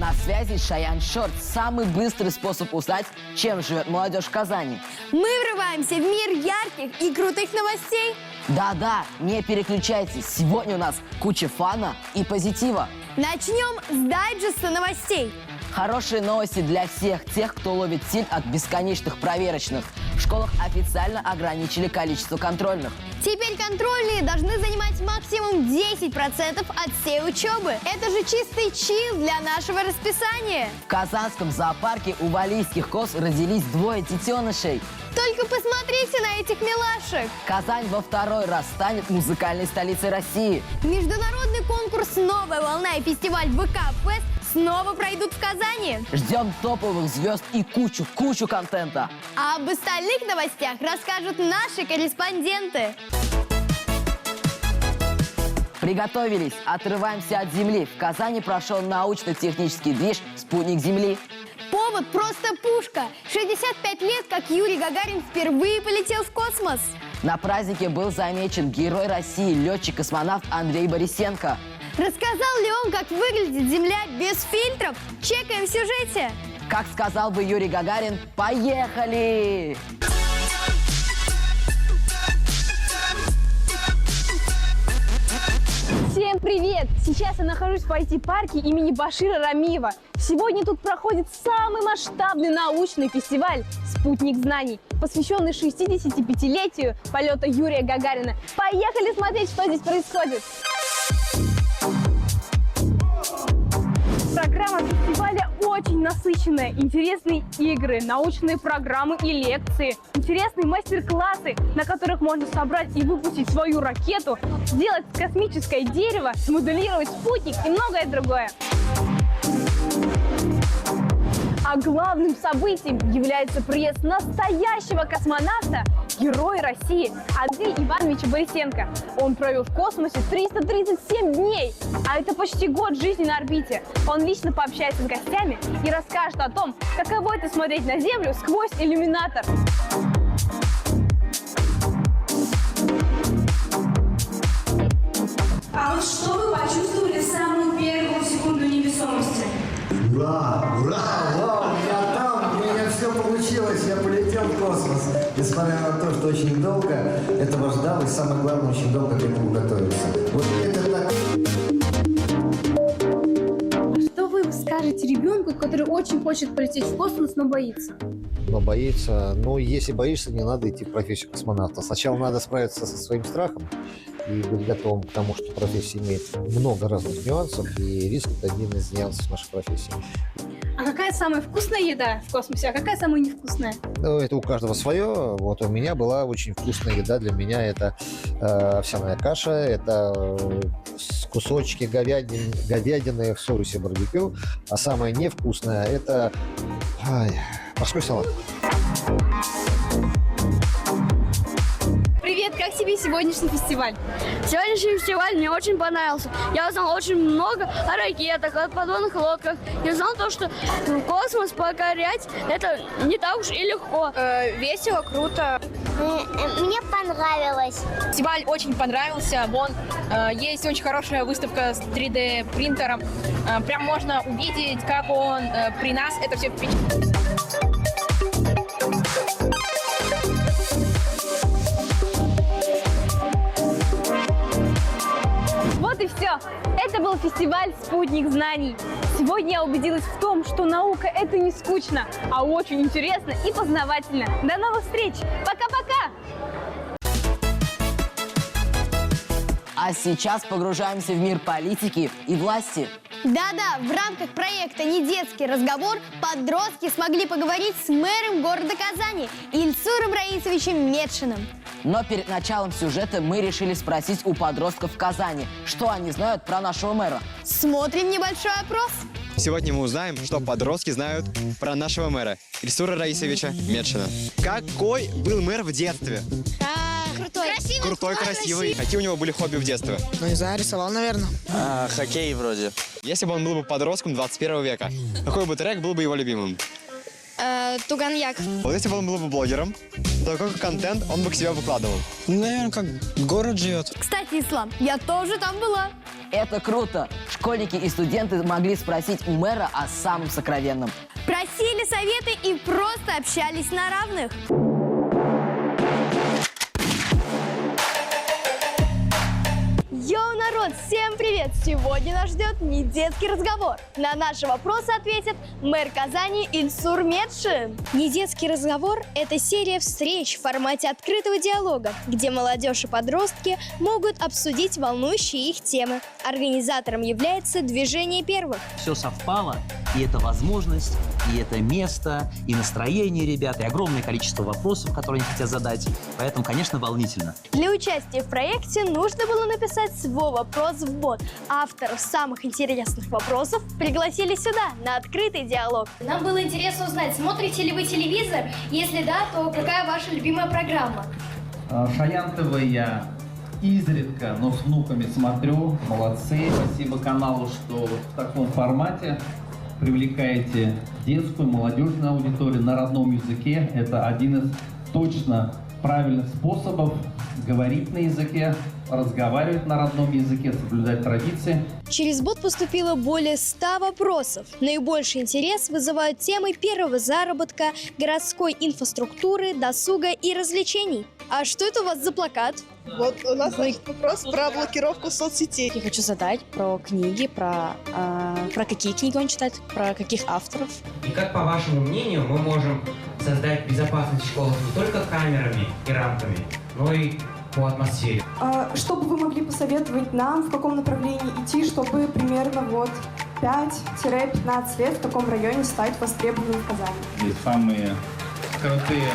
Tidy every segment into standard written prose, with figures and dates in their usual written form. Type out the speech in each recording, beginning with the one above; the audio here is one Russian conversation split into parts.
На связи Шаян Шорт. Самый быстрый способ узнать, чем живет молодежь в Казани. Мы врываемся в мир ярких и крутых новостей. Да-да, не переключайтесь. Сегодня у нас куча фана и позитива. Начнем с дайджеста новостей. Хорошие новости для всех тех, кто ловит силь от бесконечных проверочных. В школах официально ограничили количество контрольных. Теперь контрольные должны занимать максимум 10% от всей учебы. Это же чистый чил для нашего расписания. В Казанском зоопарке у валийских коз родились 2 детенышей. Только посмотрите на этих милашек. Казань во второй раз станет музыкальной столицей России. Международный конкурс «Новая волна» и фестиваль ВК Фест снова пройдут в Казани. Ждем топовых звезд и кучу контента. А об остальных новостях расскажут наши корреспонденты. Приготовились, отрываемся от Земли. В Казани прошел научно-технический движ «Спутник Земли». Повод просто пушка. 65 лет, как Юрий Гагарин впервые полетел в космос. На празднике был замечен герой России, летчик-космонавт Андрей Борисенко. Рассказал ли он, как выглядит Земля без фильтров? Чекаем в сюжете. Как сказал бы Юрий Гагарин, поехали! Всем привет! Сейчас я нахожусь в IT-парке имени Башира Рамиева. Сегодня тут проходит самый масштабный научный фестиваль «Спутник знаний», посвященный 65-летию полета Юрия Гагарина. Поехали смотреть, что здесь происходит! Программа фестиваля очень насыщенная. Интересные игры, научные программы и лекции, интересные мастер-классы, на которых можно собрать и выпустить свою ракету, сделать космическое дерево, смоделировать спутник и многое другое. А главным событием является приезд настоящего космонавта, героя России Андрея Ивановича Борисенко. Он провел в космосе 337 дней, а это почти год жизни на орбите. Он лично пообщается с гостями и расскажет о том, каково это смотреть на Землю сквозь иллюминатор. А вот что вы почувствовали в самую первую секунду невесомости? Ура! Ура! Вау! У меня все получилось, я полетел в космос. Несмотря на то, что очень долго этого ждал, и самое главное, очень долго к этому готовиться. Вот это так. Что вы скажете ребенку, который очень хочет полететь в космос, но боится? Но боится. Ну, если боишься, не надо идти в профессию космонавта. Сначала надо справиться со своим страхом и быть готовым к тому, что профессия имеет много разных нюансов, и риск – это один из нюансов нашей профессии. А какая самая вкусная еда в космосе, а какая самая невкусная? Ну, это у каждого свое. Вот у меня была очень вкусная еда. Для меня это овсяная каша, это кусочки говядины в соусе барбекю. А самое невкусное – это морской салат. Привет, как тебе сегодняшний фестиваль? Сегодняшний фестиваль мне очень понравился. Я узнал очень много о ракетах, о подводных лодках. Я узнал то, что космос покорять это не так уж и легко. Весело, круто. Мне понравилось. Фестиваль очень понравился. Вон есть очень хорошая выставка с 3D принтером. Прям можно увидеть, как он при нас это все впечатляет. Вот и все. Это был фестиваль «Спутник знаний». Сегодня я убедилась в том, что наука – это не скучно, а очень интересно и познавательно. До новых встреч! Пока-пока! А сейчас погружаемся в мир политики и власти. Да-да, в рамках проекта «Недетский разговор» подростки смогли поговорить с мэром города Казани Ильсуром Раисовичем Медшиным. Но перед началом сюжета мы решили спросить у подростков в Казани, что они знают про нашего мэра. Смотрим небольшой опрос. Сегодня мы узнаем, что подростки знают про нашего мэра Ильсура Раисовича Медшина. Какой был мэр в детстве? Крутой. Крутой, красивый. Какие у него были хобби в детстве? Ну, не знаю, рисовал, наверное. Хоккей вроде. Если бы он был бы подростком 21 века, какой бы трек был бы его любимым? Туганьяк. Вот если бы он был бы блогером, то какой контент он бы к себе выкладывал? Ну, наверное, как город живет. Кстати, Ислам, я тоже там была. Это круто! Школьники и студенты могли спросить у мэра о самом сокровенном. Просили советы и просто общались на равных. Йоу, народ, всем привет! Сегодня нас ждет недетский разговор. На наши вопросы ответит мэр Казани Ильсур Метшин. Недетский разговор – это серия встреч в формате открытого диалога, где молодежь и подростки могут обсудить волнующие их темы. Организатором является движение первых. Все совпало, и это возможность, и это место, и настроение ребят, и огромное количество вопросов, которые они хотят задать. Поэтому, конечно, волнительно. Для участия в проекте нужно было написать свой вопрос в бот. Авторов самых интересных вопросов пригласили сюда, на открытый диалог. Нам было интересно узнать, смотрите ли вы телевизор? Если да, то какая ваша любимая программа? Шаян ТВ я изредка, но с внуками смотрю. Молодцы. Спасибо каналу, что в таком формате привлекаете детскую, молодежную аудиторию на родном языке. Это один из точно правильных способов говорить на языке, разговаривать на родном языке, соблюдать традиции. Через бот поступило более 100 вопросов. Наибольший интерес вызывают темы первого заработка, городской инфраструктуры, досуга и развлечений. А что это у вас за плакат? Вот у нас вопрос про блокировку соцсетей. Я хочу задать про книги, про какие книги он читает, про каких авторов. И как, по вашему мнению, мы можем создать безопасность в школах не только камерами и рамками, но и по атмосфере? Что бы вы могли посоветовать нам, в каком направлении идти, чтобы примерно 5-15 лет в таком районе стать востребованным в Казани? Здесь самые крутые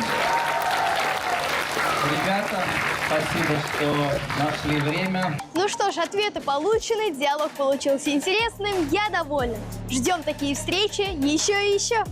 ребята. Спасибо, что нашли время. Ну что ж, ответы получены, диалог получился интересным, я довольна. Ждем такие встречи еще и еще.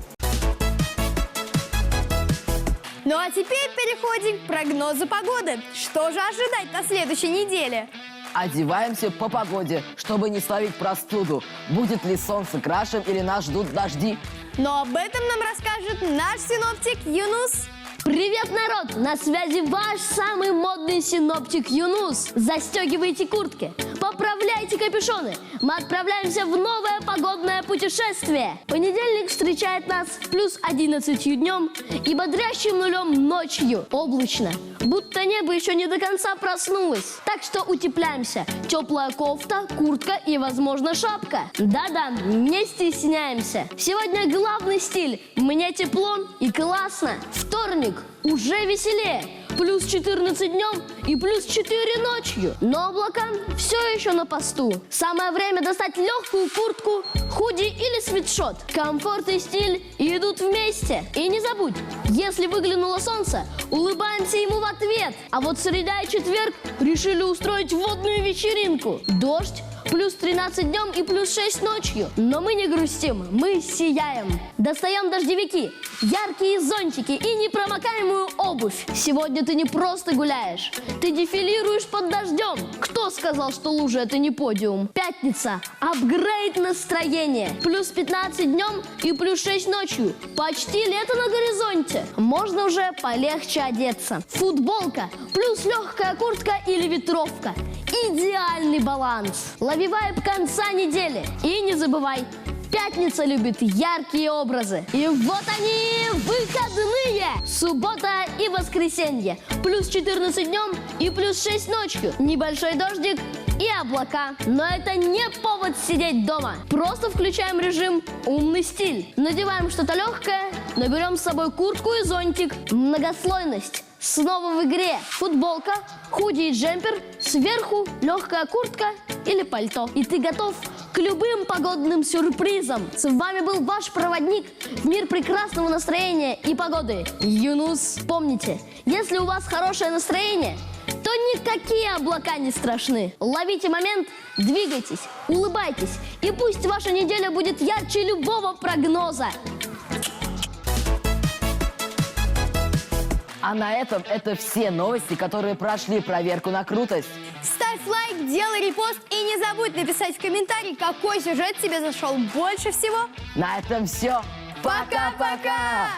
Ну а теперь переходим к прогнозу погоды. Что же ожидать на следующей неделе? Одеваемся по погоде, чтобы не словить простуду. Будет ли солнце крашем или нас ждут дожди? Но об этом нам расскажет наш синоптик Юнус. Привет, народ! На связи ваш самый модный синоптик Юнус. Застегивайте куртки, поправляйте капюшоны. Мы отправляемся в новое погодное путешествие. Понедельник встречает нас плюс 11 днем и бодрящим нулем ночью. Облачно, будто небо еще не до конца проснулось. Так что утепляемся. Теплая кофта, куртка и, возможно, шапка. Да-да, не стесняемся. Сегодня главный стиль. Мне тепло и классно. Вторник уже веселее. Плюс 14 днем и плюс 4 ночью. Но облака все еще на посту. Самое время достать легкую куртку, худи или свитшот. Комфорт и стиль идут вместе. И не забудь, если выглянуло солнце, улыбаемся ему в ответ. А вот среда и четверг решили устроить водную вечеринку. Дождь, плюс 13 днем и плюс 6 ночью. Но мы не грустим, мы сияем. Достаем дождевики, яркие зонтики и непромокаемую обувь. Сегодня ты не просто гуляешь, ты дефилируешь под дождем. Кто сказал, что лужа — это не подиум? Пятница. Апгрейд настроения. Плюс 15 днем и плюс 6 ночью. Почти лето на горизонте. Можно уже полегче одеться. Футболка, плюс легкая куртка или ветровка. Идеальный баланс. Лови вайб конца недели. И не забывай, пятница любит яркие образы. И вот они, выходные! Суббота и воскресенье. Плюс 14 днем и плюс 6 ночью. Небольшой дождик и облака. Но это не повод сидеть дома. Просто включаем режим «Умный стиль». Надеваем что-то легкое, но берем с собой куртку и зонтик. Многослойность снова в игре. Футболка, худи и джемпер, сверху легкая куртка или пальто. И ты готов к любым погодным сюрпризам. С вами был ваш проводник в мир прекрасного настроения и погоды, Юнус. Помните, если у вас хорошее настроение, то никакие облака не страшны. Ловите момент, двигайтесь, улыбайтесь, и пусть ваша неделя будет ярче любого прогноза. А на этом это все новости, которые прошли проверку на крутость. Ставь лайк, делай репост и не забудь написать в комментарии, какой сюжет тебе зашел больше всего. На этом все. Пока-пока!